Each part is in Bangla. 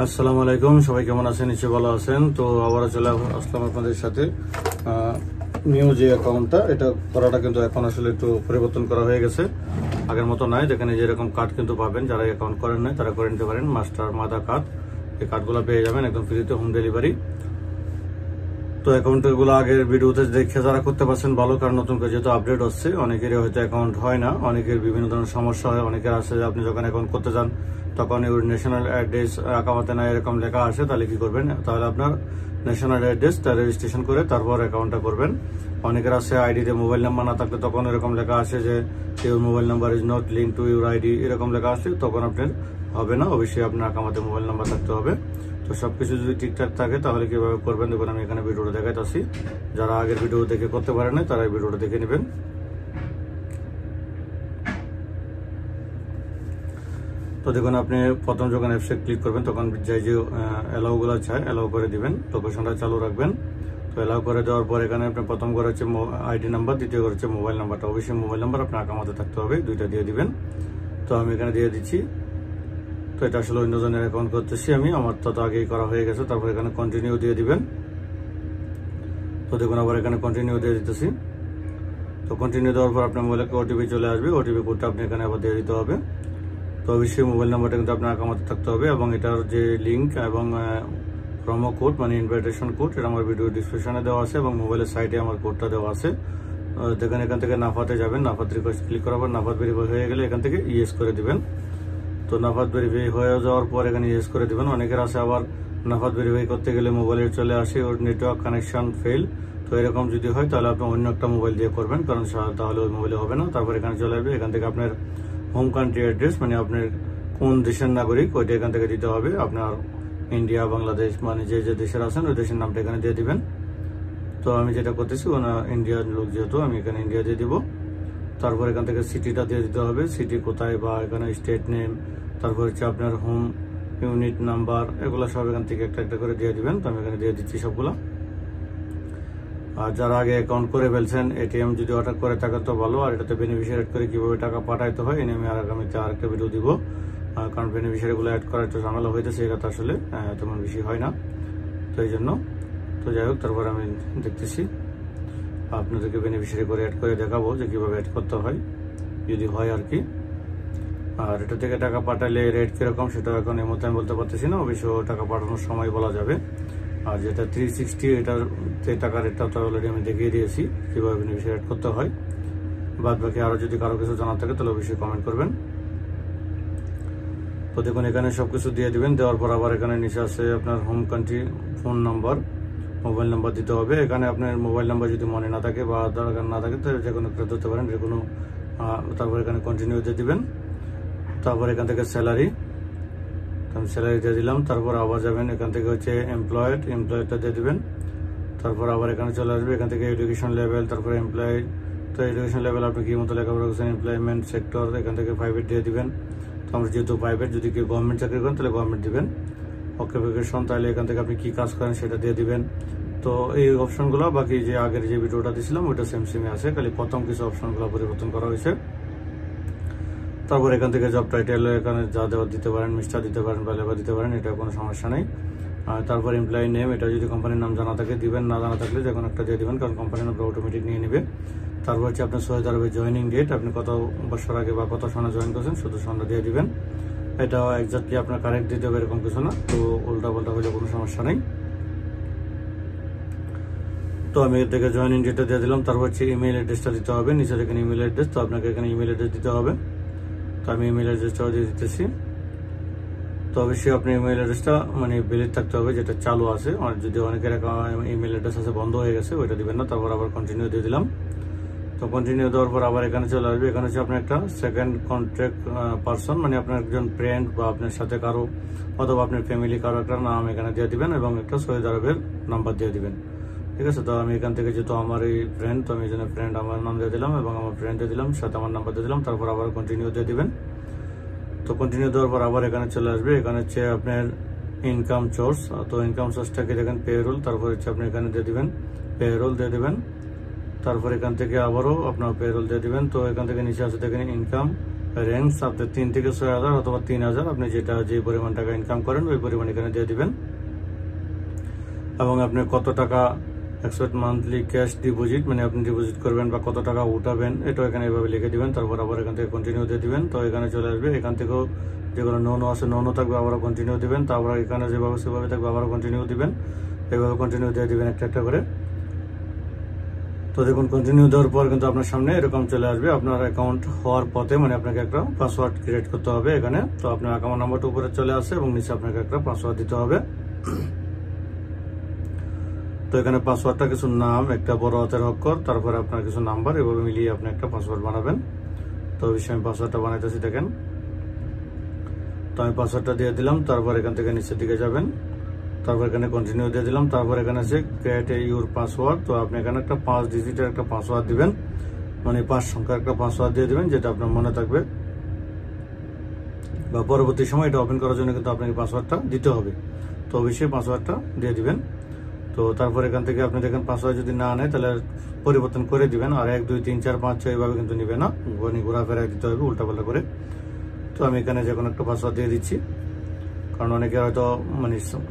আসসালামু আলাইকুম, সবাই কেমন আছেন? নিশ্চয়ই ভালো আছেন। তো আবার চলে আসলাম আপনাদের সাথে। নিউ যে অ্যাকাউন্টটা, এটা করাটা কিন্তু এখন আসলে একটু পরিবর্তন করা হয়ে গেছে, আগের মতো নয়। যেখানে যেরকম কার্ড কিন্তু পাবেন, যারা অ্যাকাউন্ট করেন নাই তারা করে নিতে পারেন। মাস্টার, মাদার কার্ড, এই কার্ডগুলো পেয়ে যাবেন একদম ফ্রিতে, হোম ডেলিভারি। তো অ্যাকাউন্টগুলো আগের ভিডিওতে দেখে যারা করতে পারছেন ভালো, কারণ নতুন করে যেহেতু আপডেট হচ্ছে, অনেকেরই হয়তো অ্যাকাউন্ট হয় না, অনেকের বিভিন্ন ধরনের সমস্যা হয়। অনেকের আছে যে আপনি যখন অ্যাকাউন্ট করতে যান তখন ইউর ন্যাশনাল অ্যাড্রেস আকামাতে না এরকম লেখা আসে, তাহলে কি করবেন? তাহলে আপনার ন্যাশনাল অ্যাড্রেসটা রেজিস্ট্রেশন করে তারপর অ্যাকাউন্টটা করবেন। অনেকের আছে আইডিতে মোবাইল নাম্বার না থাকলে তখন এরকম লেখা আসে যে your mobile number is not link to your ID, এরকম লেখা আসে, তখন আপনার হবে না। অবশ্যই আপনার আকামাতে মোবাইল নাম্বার থাকতে হবে। তো সবকিছু যদি ঠিকঠাক থাকে তাহলে কিভাবে করবেন দেখুন, আমি এখানে ভিডিওটা দেখাইতেছি। যারা আগের ভিডিও দেখে করতে পারেন না তারা এই ভিডিওটা দেখে নেবেন। তো দেখুন, আপনি প্রথম যখন অ্যাপসে ক্লিক করবেন তখন যে অ্যালাউগুলো চায় অ্যালাউ করে দিবেন, লোকেশনটা চালু রাখবেন। তো অ্যালাউ করে দেওয়ার পর এখানে আপনি প্রথম করে হচ্ছে আইডি নাম্বার, দ্বিতীয় করে হচ্ছে মোবাইল নাম্বারটা। অবশ্যই মোবাইল নাম্বার আপনার আকামাতে থাকতে হবে, দুইটা দিয়ে দিবেন। তো আমি এখানে দিয়ে দিচ্ছি। তো এটা আসলে অন্যজনের অ্যাকাউন্ট করতেছি আমি, আমার তো আগেই করা হয়ে গেছে। তারপর এখানে কন্টিনিউ দিয়ে দিবেন। তো দেখুন, আবার এখানে কন্টিনিউ দিয়ে দিতেছি। তো কন্টিনিউ দেওয়ার পর আপনার মোবাইলে ওটিপি চলে আসবে, ওটিপি কোডটা আপনি এখানে আবার দিয়ে দিতে হবে। তো অবশ্যই মোবাইল নাম্বারটা কিন্তু আপনার আকামাতে থাকতে হবে, এবং এটার যে লিঙ্ক এবং প্রোমো কোড মানে ইনভাইটেশন কোড, এটা আমার ভিডিও ডিসক্রিপশনে দেওয়া আছে এবং মোবাইলের সাইটে আমার কোডটা দেওয়া আছে। দেখেন, এখান থেকে নাফাতে যাবেন, নাফাত রিকোয়েস্ট ক্লিক করার পর নাফাত ভেরিফাই হয়ে গেলে এখান থেকে ইয়েস করে দিবেন। তো নাফাত ভেরিফাই হয়ে যাওয়ার পর এখানে ইয়েস করে দিবেন। অনেকের আছে আবার নাফাত ভেরিফাই করতে গেলে মোবাইলে চলে আসে ওর নেটওয়ার্ক কানেকশন ফেল। তো এরকম যদি হয় তাহলে আপনি অন্য একটা মোবাইল দিয়ে করবেন, কারণ তাহলে ওই মোবাইলে হবে না। তারপর এখানে চলে আসবে, এখান থেকে আপনার হোম কান্ট্রি অ্যাড্রেস মানে আপনার কোন দেশের নাগরিক ওইটা এখান থেকে দিতে হবে। আপনার ইন্ডিয়া, বাংলাদেশ মানে যে যে দেশের আছেন ওই দেশের নামটা এখানে দিয়ে দিবেন। তো আমি যেটা করতেছি ইন্ডিয়ার লোক যেহেতু, আমি এখানে ইন্ডিয়া দিয়ে দিব। তারপর এখান থেকে সিটিটা দিয়ে দিতে হবে, সিটি কোথায়, বা এখানে স্টেট নেম, তারপর হচ্ছে আপনার হোম ইউনিট নাম্বার, এগুলো সব এখান থেকে একটা একটা করে দিয়ে দিবেন। তো আমি এখানে দিয়ে দিচ্ছি সবগুলো। আর যারা আগে অ্যাকাউন্ট করে ফেলছেন, এটিএম যদি অর্ডার করে থাকে তো ভালো। আর এটাতে বেনিফিশিয়ারি অ্যাড করে কীভাবে টাকা পাঠাইতে হয় এনে আমি আগামীতে আরেকটা ভিডিও দিব, কারণ বেনিফিশিয়ারিগুলো অ্যাড করা একটু ঝামেলা হইতেছে, এটা তো আসলে তেমন বেশি হয় না, তো এই জন্য। তো যাই হোক, তারপর আমি দেখতেছি আপনাদেরকে বেনিফিশিয়ারি করে অ্যাড করে দেখাবো যে কীভাবে অ্যাড করতে হয়, যদি হয় আর কি। আর এটা থেকে টাকা পাঠালে রেট কীরকম সেটা এখন এই মতো আমি বলতে পারতেছি না, অবশ্য টাকা পাঠানোর সময় বলা যাবে। আর যেটা 360 এটার টাকার রেটটা তো অলরেডি আমি দেখিয়ে দিয়েছি কীভাবে বেনিফিশিয়ারি অ্যাড করতে হয়। বাদ বাকি আরও যদি কারো কিছু জানার থাকে তাহলে অবশ্যই কমেন্ট করবেন। তো দেখুন, এখানে সব কিছু দিয়ে দিবেন। দেওয়ার পর আবার এখানে নিচে আছে আপনার home country, phone number, mobile number দিতে হবে। এখানে আপনার মোবাইল নাম্বার যদি মনে না থাকে বা আধার কার্ড না থাকে তো যে কোনো একটা দিতে পারেন, যে কোনো। তারপর এখানে কন্টিনিউ দিয়ে দিবেন। তারপর এখান থেকে স্যালারি, আমি স্যালারি দিয়ে দিলাম। তারপর আবার যাবেন, এখান থেকে হচ্ছে এমপ্লয়েডটা দিয়ে দিবেন। তারপর আবার এখানে চলে আসবে, এখান থেকে এডুকেশন লেভেল, তারপর এমপ্লয়। তো এডুকেশন লেভেল আপনি কি মতো লেখাপড়া করছেন, এমপ্লয়মেন্ট সেক্টর, এখান থেকে প্রাইভেট দিয়ে দিবেন। তো আমরা যেহেতু প্রাইভেট, যদি কেউ গভর্নমেন্ট চাকরি করেন তাহলে গভর্নমেন্ট দিবেন। অকুপেশন, তাহলে এখান থেকে আপনি কি কাজ করেন সেটা দিয়ে দিবেন। তো এই অপশনগুলো বাকি যে আগের যে ভিডিওটা দিয়েছিলাম ওইটা সেম সেমই আছে, খালি প্রথম কিছু অপশনগুলো পরিবর্তন করা হয়েছে। তারপর এখান থেকে জব টাইটেল এখানে যা দেওয়া দিতে পারেন, মিস্টার দিতে পারেন বা লেবার দিতে পারেন, এটা কোনো সমস্যা নেই। আর তারপর এমপ্লয়ি নেম, এটা যদি কোম্পানির নাম জানা থাকে দিবেন, না জানা থাকলে যে কোনো একটা দিয়ে দিবেন, কারণ কোম্পানির নামটা অটোমেটিক নিয়ে নেবে। তারপর হচ্ছে আপনার সৌদি আরবে জয়েনিং ডেট, আপনি কত বছর আগে বা কত সনে জয়েন করছেন শুধু সনটা দিয়ে দিবেন। এটা এক্স্যাক্টলি আপনার কারেক্ট দিতে হবে এরকম কিছু না, তো উল্টা পাল্টা হলে কোনো সমস্যা নেই। তো আমি এর থেকে জয়েনিং ডেটটা দিয়ে দিলাম। তারপর হচ্ছে ইমেল অ্যাড্রেসটা দিতে হবে, নিচে দেখেন ইমেল অ্যাড্রেস, তো আপনাকে এখানে ইমেল অ্যাড্রেস দিতে হবে। তো আমি ইমেল অ্যাড্রেসটাও দিয়ে দিতেছি। তো অবশ্যই আপনার ইমেল অ্যাড্রেসটা মানে ভ্যালিড থাকতে হবে, যেটা চালু আছে। আর যদি অনেকের ইমেল অ্যাড্রেস আছে বন্ধ হয়ে গেছে, ওইটা দিবেন না। তারপর আবার কন্টিনিউ দিয়ে দিলাম। তো কন্টিনিউ দেওয়ার পর আবার এখানে চলে আসবে, এখানে হচ্ছে আপনার একটা সেকেন্ড কন্ট্যাক্ট পারসন, মানে আপনার একজন ফ্রেন্ড বা আপনার সাথে কারো অথবা আপনার ফ্যামিলি কারো একটা নাম এখানে দিয়ে দিবেন, এবং একটা সৌদি আরবের নাম্বার দিয়ে দিবেন। ঠিক আছে, তো আমি এখান থেকে যেহেতু আমার এই ফ্রেন্ড, তো আমি এখানে ফ্রেন্ড আমার নাম দিয়ে দিলাম এবং আমার ফ্রেন্ড দিয়ে দিলাম, সাথে আমার নাম্বার দিয়ে দিলাম। তারপর আবার কন্টিনিউ দিয়ে দিবেন। তো কন্টিনিউ দেওয়ার পর আবার এখানে চলে আসবে, এখানে হচ্ছে আপনার ইনকাম সোর্স। তো ইনকাম সোর্সটাকে দেখেন পেরোল, তারপর হচ্ছে আপনি এখানে দিয়ে দিবেন পেরোল দিয়ে দিবেন। তারপর এখান থেকে আবারও আপনার পেরোল দিয়ে দিবেন। তো এখান থেকে নিচে আসে দেখেন ইনকাম রেঞ্জ আপনি 3 থেকে 6,000 অথবা 3,000, আপনি যে পরিমাণ টাকা ইনকাম করেন ওই পরিমাণ এখানে দিয়ে দিবেন। এবং আপনি কত টাকা এক্সপেক্ট মান্থলি ক্যাশ ডিপোজিট, মানে আপনি ডিপোজিট করবেন বা কত টাকা উঠাবেন, এটাও এখানে এভাবে লিখে দিবেন। তারপর আবার এখান থেকে কন্টিনিউ দিয়ে দিবেন। তো এখানে চলে আসবে, এখান থেকেও যেগুলো নো আছে নো থাকবে আবারও কন্টিনিউ দিবেন। তারপর এখানে যেভাবে সেভাবে থাকবে আবারও কন্টিনিউ দিবেন। এইভাবে কন্টিনিউ দিয়ে দিবেন একটা করে। তো দেখুন কন্টিনিউ দেওয়ার পর কিন্তু আপনার সামনে এরকম চলে আসবে। আপনার অ্যাকাউন্ট হওয়ার পথে, মানে আপনাকে একটা পাসওয়ার্ড ক্রিয়েট করতে হবে এখানে। তো আপনার অ্যাকাউন্ট নাম্বারটা উপরে চলে আসে এবং নিচে আপনাকে একটা পাসওয়ার্ড দিতে হবে। তো এখানে পাসওয়ার্ডটা কিছু নাম, একটা বড় হাতের অক্ষর, তারপরে আপনার কিছু নাম্বার, এভাবে মিলিয়ে আপনি একটা পাসওয়ার্ড বানাবেন। তো অবশ্যই আমি পাসওয়ার্ডটা বানাইতেছি দেখেন। তো আমি পাসওয়ার্ডটা দিয়ে দিলাম। তারপর এখান থেকে নিচের দিকে যাবেন। তারপর এখানে কন্টিনিউ দিয়ে দিলাম। তারপর এখানে আছে ক্রিয়েট ইউর পাসওয়ার্ড। তো আপনি এখানে একটা 5 ডিজিটের একটা পাসওয়ার্ড দিবেন, মানে 5 সংখ্যার একটা পাসওয়ার্ড দিয়ে দিবেন, যেটা আপনার মনে থাকবে বা পরবর্তী সময় এটা ওপেন করার জন্য কিন্তু আপনাকে পাসওয়ার্ডটা দিতে হবে। তো অবশ্যই পাসওয়ার্ডটা দিয়ে দিবেন। তো তারপর এখান থেকে আপনি দেখেন পাসওয়ার্ড যদি না নেয় তাহলে পরিবর্তন করে দিবেন। আর 1 2 3 4 5 6 এইভাবে কিন্তু নিবে না, ঘোরাফেরা দিতে হবে উল্টাপাল্টা করে। তো আমি এখানে যে কোনো একটা পাসওয়ার্ড দিয়ে দিচ্ছি, কারণ অনেকে হয়তো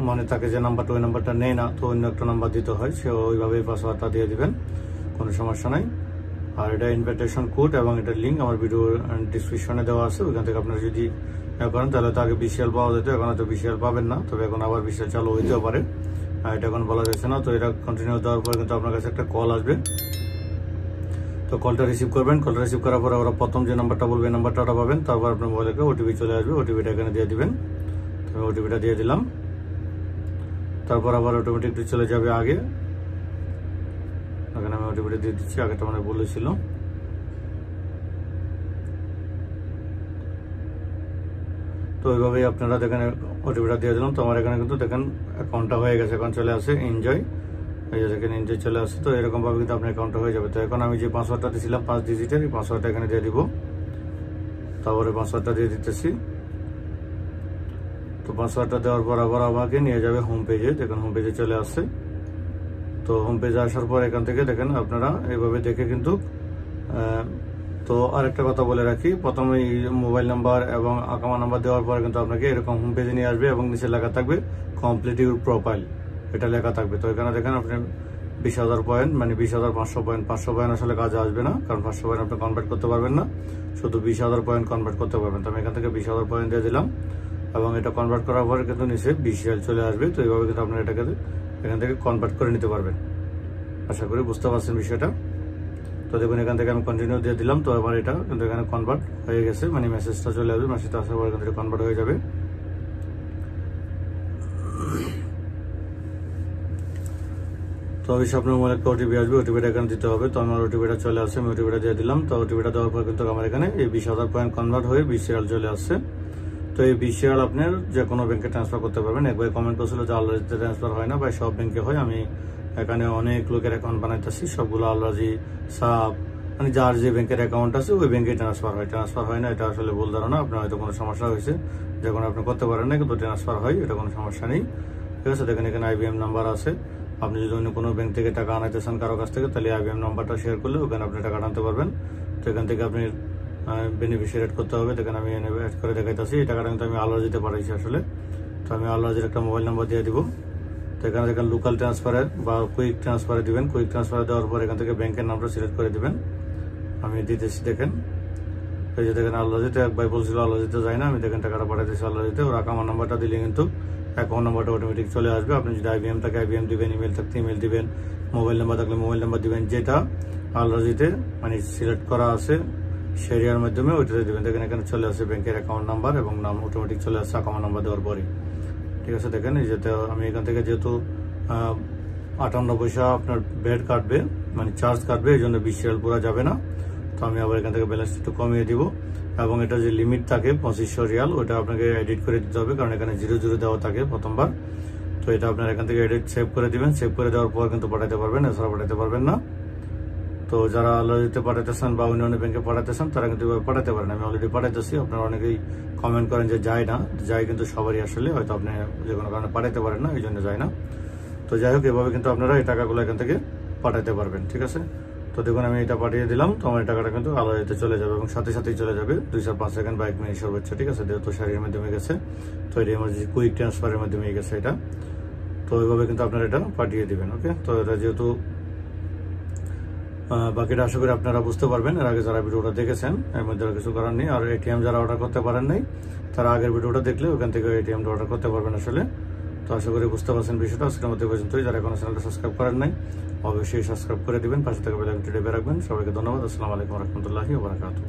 মনে থাকে যে নাম্বারটা ওই নাম্বারটা নেই না, তো অন্য একটা নাম্বার দিতে হয়, সে ওইভাবেই পাসওয়ার্ডটা দিয়ে দিবেন, কোনো সমস্যা নাই। আর এটা ইনভিটেশন কোড এবং এটার লিঙ্ক আমার ভিডিও ডিসক্রিপশনে দেওয়া আছে, ওইখান থেকে আপনারা যদি করেন তাহলে তো আগে বিশাল পাওয়া যেত, এখন হয়তো বিশাল পাবেন না, তবে এখন আবার বিশাল চালু হইতেও পারে, এটা এখন বলা যাচ্ছে না। তো এটা কন্টিনিউ দেওয়ার পর কিন্তু আপনার কাছে একটা কল আসবে। তো কলটা রিসিভ করবেন। কলটা রিসিভ করার পর ওরা প্রথম যে নাম্বারটা বলবে নাম্বারটা পাবেন। তারপর আপনার মোবাইলে ওটিপি চলে আসবে, ওটিপিটা এখানে দিয়ে দিবেন। আমি ওটিপিটা দিয়ে দিলাম। তারপর আবার অটোমেটিকলি চলে যাবে আগে, এখানে আমি ওটিপিটা দিয়ে দিচ্ছি, আগেটা মানে বলেছিল। তো ওইভাবেই আপনারা দেখেন ওটিপিটা দিয়ে দিলাম। তো আমার এখানে কিন্তু দেখেন অ্যাকাউন্টটা হয়ে গেছে, এখন চলে আসে এনজয়, এই যে দেখেন এনজয় চলে আসছে। তো এরকম ভাবে কিন্তু আপনার অ্যাকাউন্টটা হয়ে যাবে। তো এখন আমি যে পাসওয়ার্ডটা দিয়েছিলাম 5 ডিজিটের, এই পাসওয়ার্ডটা এখানে দিয়ে দিব। তারপরে পাসওয়ার্ডটা দিয়ে দিতেছি। তো পাসওয়ার্ডটা দেওয়ার পর আবার আমাকে নিয়ে যাবে হোম পেজে, দেখেন হোম পেজে চলে আসছে। তো হোম পেজে আসার পর এখান থেকে দেখেন আপনারা এইভাবে দেখে কিন্তু তো আরেকটা কথা বলে রাখি, প্রথমে মোবাইল নাম্বার এবং অ্যাকাউন্ট নাম্বার দেওয়ার পরে কিন্তু আপনাকে এরকম হোম পেজে নিয়ে আসবে এবং নিচে লেখা থাকবে কমপ্লিট ইউর প্রোফাইল, এটা লেখা থাকবে। তো এখানে দেখেন আপনি 20,000 পয়েন্ট, মানে 20,500 পয়েন্ট, 500 পয়েন্ট আসলে কাজে আসবে না, কারণ 500 পয়েন্ট আপনি কনভার্ট করতে পারবেন না, শুধু 20,000 পয়েন্ট কনভার্ট করতে পারবেন। তো আমি এখান থেকে 20,000 পয়েন্ট দিয়ে দিলাম এবং এটা কনভার্ট করার পরে কিন্তু নিচে 20,000 চলে আসবে। তো এইভাবে কিন্তু আপনারা এটাকে এখান থেকে কনভার্ট করে নিতে পারবেন। আশা করি বুঝতে পারছেন বিষয়টা। তো দেখুন এখান থেকে আমি কন্টিনিউ দিয়ে দিলাম। তো এবার এটা কিন্তু এখানে কনভার্ট হয়ে গেছে, মানে মেসেজটা চলে আসবে, মেসেজটা আসার পর এখান থেকে কনভার্ট হয়ে যাবে। তো অবশ্যই আপনার মোবাইলে একটা ওটিপি আসবে, ওটিপিটা এখানে দিতে হবে। তো আমার ওটিপিটা চলে আসছে, আমি ওটিপিটা দিয়ে দিলাম। তো ওটিপিটা দেওয়ার পর কিন্তু আমার এখানে এই 20,000 পয়েন্ট কনভার্ট হয়ে 20,000 চলে আসছে। তো এই 20,000 আপনার যে কোনো ব্যাংকে ট্রান্সফার করতে পারবেন। একবার কমেন্ট করছিল যে আলরাজিতে ট্রান্সফার হয় না, বা সব ব্যাংকে হয়। আমি এখানে অনেক লোকের অ্যাকাউন্ট বানাইতেছি, সবগুলো আলরাজি, সাব, মানে যার যে ব্যাংকের অ্যাকাউন্ট আছে ওই ব্যাংকে ট্রান্সফার হয় না, এটা আসলে ভুল ধারণা। আপনার হয়তো কোনো সমস্যা হয়েছে, যখন আপনি করতে পারেন না, কিন্তু ট্রান্সফার হয়, এটা কোনো সমস্যা নেই, ঠিক আছে। দেখেন এখানে IBM নাম্বার আছে। আপনি যদি অন্য কোনো ব্যাংক থেকে টাকা আনাইতেছেন কারো কাছ থেকে, তাহলে IBM নাম্বারটা শেয়ার করলে ওখানে আপনি টাকা আনতে পারবেন। তো এখান থেকে আপনি বেনিফিশিয়ারি অ্যাড করতে হবে। দেখেন আমি অ্যাড করে দেখাইতেছি, এই টাকাটা কিন্তু আমি আলরাজিতে পাঠাইছি আসলে। তো আমি আলরাজির একটা মোবাইল নাম্বার দিয়ে দিব। তো এখানে দেখেন লোকাল ট্রান্সফারে বা কুইক ট্রান্সফারে দিবেন। কুইক ট্রান্সফারে দেওয়ার পর এখান থেকে ব্যাংকের নামটা সিলেক্ট করে দিবেন। আমি দিতেছি, দেখেন এই যে দেখেন আলরাজিতে, একবার বলছিল আলরাজিতে যায় না, আমি দেখেন টাকাটা পাঠাইতেছি আলরাজিতে। ওর অ্যাকাউন্ট নাম্বারটা দিলে কিন্তু অ্যাকাউন্ট নাম্বারটা অটোমেটিক চলে আসবে। আপনি যদি IBM থাকে IBM দিবেন, ইমেল থাকলে ইমেল দিবেন, মোবাইল নাম্বার থাকলে মোবাইল নাম্বার দিবেন, যেটা আলরাজিতে মানে সিলেক্ট করা আছে শেয়ার মাধ্যমে ওইটাতে দিবেন। দেখেন এখানে চলে আসে ব্যাংকের অ্যাকাউন্ট নাম্বার এবং নাম অটোমেটিক চলে আসছে অ্যাকাউন্ট নাম্বার দেওয়ার পরে, ঠিক আছে। দেখেন এই যেতে আমি এখান থেকে যেহেতু 58 পয়সা আপনার ব্যাট কাটবে, মানে চার্জ কাটবে, এই জন্য 20,000 পুরো যাবে না। তো আমি আবার এখান থেকে ব্যালেন্স একটু কমিয়ে দিব এবং এটা যে লিমিট থাকে 2500 রিয়াল, ওটা আপনাকে এডিট করে দিতে হবে, কারণ এখানে 0 দেওয়া থাকে প্রথমবার। তো এটা আপনার এখান থেকে এডিট সেভ করে দিবেন। সেভ করে দেওয়ার পর কিন্তু পাঠাতে পারবেন, এছাড়া পাঠাতে পারবেন না। তো যারা আলরাজিতে পাঠাতেছেন বা অন্য ব্যাংকে পাঠাতেছেন তারা কিন্তু পাঠাতে পারেন। আমি অলরেডি পাঠাইতেছি। আপনারা অনেকেই কমেন্ট করেন যে যায় না, যায় কিন্তু সবারই আসলে, হয়তো আপনি যে কোনো কারণে পাঠাতে পারেন না, এই জন্য যায় না। তো যাই হোক, এভাবে কিন্তু আপনারা এই টাকাগুলো এখান থেকে পাঠাতে পারবেন, ঠিক আছে। তো দেখুন আমি এটা পাঠিয়ে দিলাম, তো আমার টাকাটা কিন্তু আলাদাতে চলে যাবে এবং সাথে সাথেই চলে যাবে 2-5 সেকেন্ড বা 1 মিনিট সর্বোচ্চ, ঠিক আছে। যেহেতু শাড়ির মাধ্যমে গেছে, তো এটা এমার্জেন্সি কুইক ট্রান্সফারের মাধ্যমে গেছে এটা, তো ওইভাবে কিন্তু আপনারা এটা পাঠিয়ে দিবেন। ওকে, তো এটা যেহেতু বাকিটা আশা করি আপনারা বুঝতে পারবেন। এর আগে যারা ভিডিওটা দেখেছেন এর মধ্যে আর কিছু করার নেই। আর এটিএম যারা অর্ডার করতে পারেন নাই, তারা আগের ভিডিওটা দেখলে ওখান থেকে এটিএমটা অর্ডার করতে পারবেন আসলে। তো আশা করি বুঝতে পারছেন বিষয়টা। আজকের মধ্যে পর্যন্তই। যারা এখনো চ্যানেলটা সাবস্ক্রাইব করেন নাই অবশ্যই সাবস্ক্রাইব করে দিবেন, পাশে থেকে বেল আইকনটি টিপে রাখবেন। সবাইকে ধন্যবাদ। আসসালামু আলাইকুম ওয়া রাহমাতুল্লাহি ওয়া বারাকাতুহু।